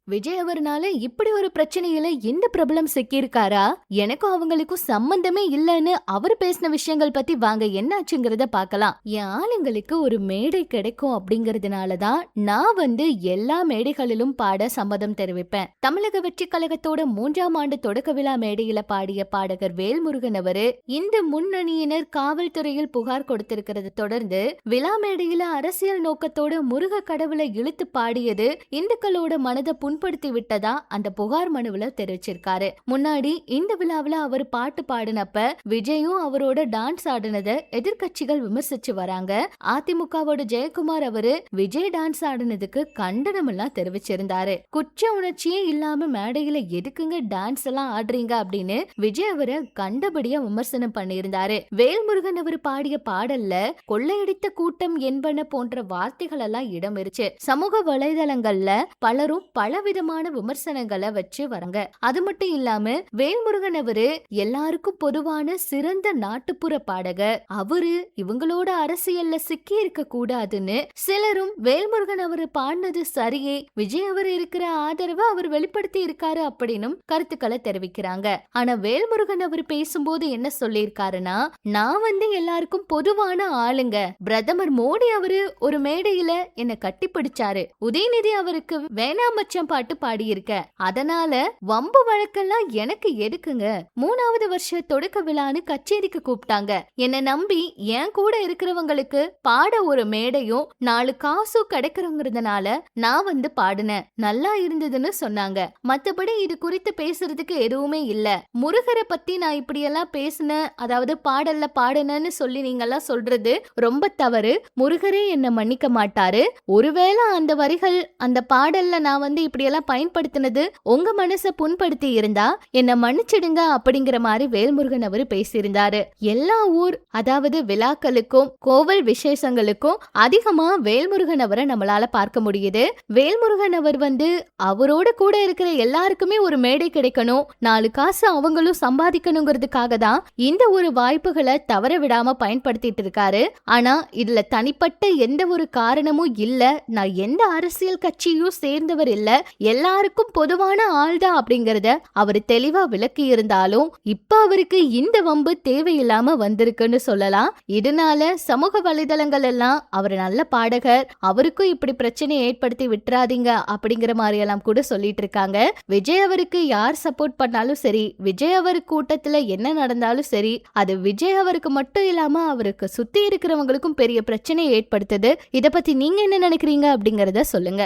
விஜய் அவர்னால இப்படி ஒரு பிரச்சனையில இந்த பிரபலம் சிக்கியிருக்காரா? எனக்கும் அவங்களுக்கும் சம்பந்தமே இல்லன்னு அவர் பேசின விஷயங்கள் பத்தி வாங்க என்னாச்சுங்கிறத பார்க்கலாம். என் ஆளுங்களுக்கு ஒரு மேடை கிடைக்கும் அப்படிங்கறதுனாலதான் நான் எல்லா மேடைகளிலும் பாட சம்மதம் தெரிவிப்பேன். தமிழக வெற்றி கழகத்தோட 3ஆம் ஆண்டு தொடக்க விழா மேடையில பாடிய பாடகர் வேல்முருகன் அவரு இந்த முன்னணியினர் காவல்துறையில் புகார் கொடுத்திருக்கிறத தொடர்ந்து விழா மேடையில அரசியல் நோக்கத்தோட முருக கடவுளை இழுத்து பாடியது இந்துக்களோட மனதை புண்படுத்தி விட்டதா அந்த புகார் மனுவுல தெரிவிச்சிருக்காரு. முன்னாடி இந்த விழாவில அவர் பாட்டு பாடினப்ப விஜயும் அவரோட டான்ஸ் ஆடினத எதிர்கட்சிகள் விமர்சிச்சு வராங்க. அதிமுகவோட ஜெயக்குமார் அவரு விஜய் டான்ஸ் ஆடினதுக்கு கண்டனம் எல்லாம் தெரிவிச்சிருந்தாரு. குற்ற உணர்ச்சியே இல்லாம மேடையில எதுக்குங்க டான்ஸ் எல்லாம் ஆடுறீங்க அப்படின்னு விஜய் அவரை கண்டபடியா விமர்சனம் பண்ணியிருந்தாரு. வேல்முருகன் அவர் பாடிய பாடல்ல கொள்ளையடித்த கூட்டம் என்பன போன்ற வார்த்தைகள் எல்லாம் இடம்பெறுச்சு. சமூக வலைதளங்கள்ல பலரும் பலவிதமான விமர்சனங்களை வச்சு வராங்க. அது மட்டும் இல்லாம வேல்முருகன் அவரு எல்லாருக்கும் பொதுவான சிறந்த நாட்டுப்புற பாடகர், அவரு இவங்களோட அரசியல்ல சிக்கி இருக்க கூடாதுன்னு சிலரும் வேல்முருகன் அவரு பாடினது சரியே, விஜய் அவர் இருக்கிற ஆதரவை அவர் வெளிப்படுத்தி இருக்காரு அப்படின்னு கருத்துக்களை தெரிவிக்கிறாங்க. ஆனா வேல்முருகன் அவர் பேசும்போது என்ன சொல்லியிருக்காருன்னா, நான் எல்லாருக்கும் பொதுவான ஆளுங்க. பிரதமர் மோடி அவரு ஒரு மேடையில என்ன கட்டி பிடிச்சாரு, உதயநிதி அவருக்கு வேணாம் மச்சம் பாட்டு பாடியிருக்க, அதனால வம்பு வழக்கெல்லாம் எனக்கு எதுக்குங்க, 3வது வருஷ தொடக்க விழான்னு கச்சேரிக்கு கூப்பிட்டாங்க, என்ன நம்பி என் கூட இருக்கிறவங்களுக்கு பாட ஒரு மேடையும் 4 காசும் கிடைக்கிறோங்கிறதுனால நான் பாடினேன், நல்லா இருந்ததுன்னு சொன்னாங்க. மத்தபடி இது குறித்து பேசுறதுக்கு எதுவுமே இல்ல. முருகரை பத்தி நான் இப்படி எல்லாம் பேசினேன், அதாவது பாடல்ல பாடுனேன்னு சொல்லி நீங்க எல்லாம் சொல்றது ரொம்ப தவறு. முருகரே என்ன மன்னிக்க மாட்டாரு. ஒருவேளை அந்த வரிகள் அந்த பாடல்ல நான் இப்படி எல்லாம் பயன்படுத்தினது உங்க மனசை புண்படுத்தி இருந்தா என்ன மன்னிச்சிடுங்க அப்படிங்கிற மாதிரி வேல்முருகன் அவர் பேசியிருந்தாரு. எல்லா ஊர் அதாவது விழாக்களுக்கும் கோவில் விசேஷங்களுக்கும் அதிகமா வேல்முருகன் அவரை நம்மளால பார்க்க முடியுது. வேல்முருகன் அவர் அவரோட கூட இருக்கிற எல்லாருக்குமே ஒரு மேடை கிடைக்கணும், 4 காசு அவங்களும் சம்பாதிக்கணுங்கிறதுக்காக தான் இந்த ஒரு வாய்ப்புகளை தவற விடாம பயன்படுத்திட்டு இருக்காரு. ஆனா இதுல தனிப்பட்ட எந்த ஒரு காரணமும் இல்ல, நான் எந்த அரசியல் கட்சியும் சேர்ந்தவர் இல்ல, எல்லாருக்கும் பொதுவான ஆள்தான் அப்படிங்கறத அவர் தெளிவா விளக்கி இருந்தாலும் இப்ப அவருக்கு இந்த வம்பு தேவையில்லாம வந்திருக்குன்னு சொல்லலாம். இதனால சமூக வலைதளங்கள் எல்லாம் அவர் நல்ல பாடகர், அவருக்கும் இப்படி பிரச்சனை ஏற்படுத்தி விட்டுறாதீங்க அப்படிங்கிற மாதிரி எல்லாம் கூட சொல்லிட்டு இருக்காங்க. விஜய் அவருக்கு யார் சப்போர்ட் பண்ணாலும் சரி, விஜய் அவர் கூட்டத்துல என்ன நடந்தாலும் சரி, அது விஜய் அவருக்கு மட்டும் இல்லாம அவருக்கு சுத்தி இருக்கிறவங்களுக்கும் பெரிய பிரச்சனையை ஏற்படுத்துது. இத பத்தி நீங்க என்ன நினைக்கிறீங்க அப்படிங்கறத சொல்லுங்க.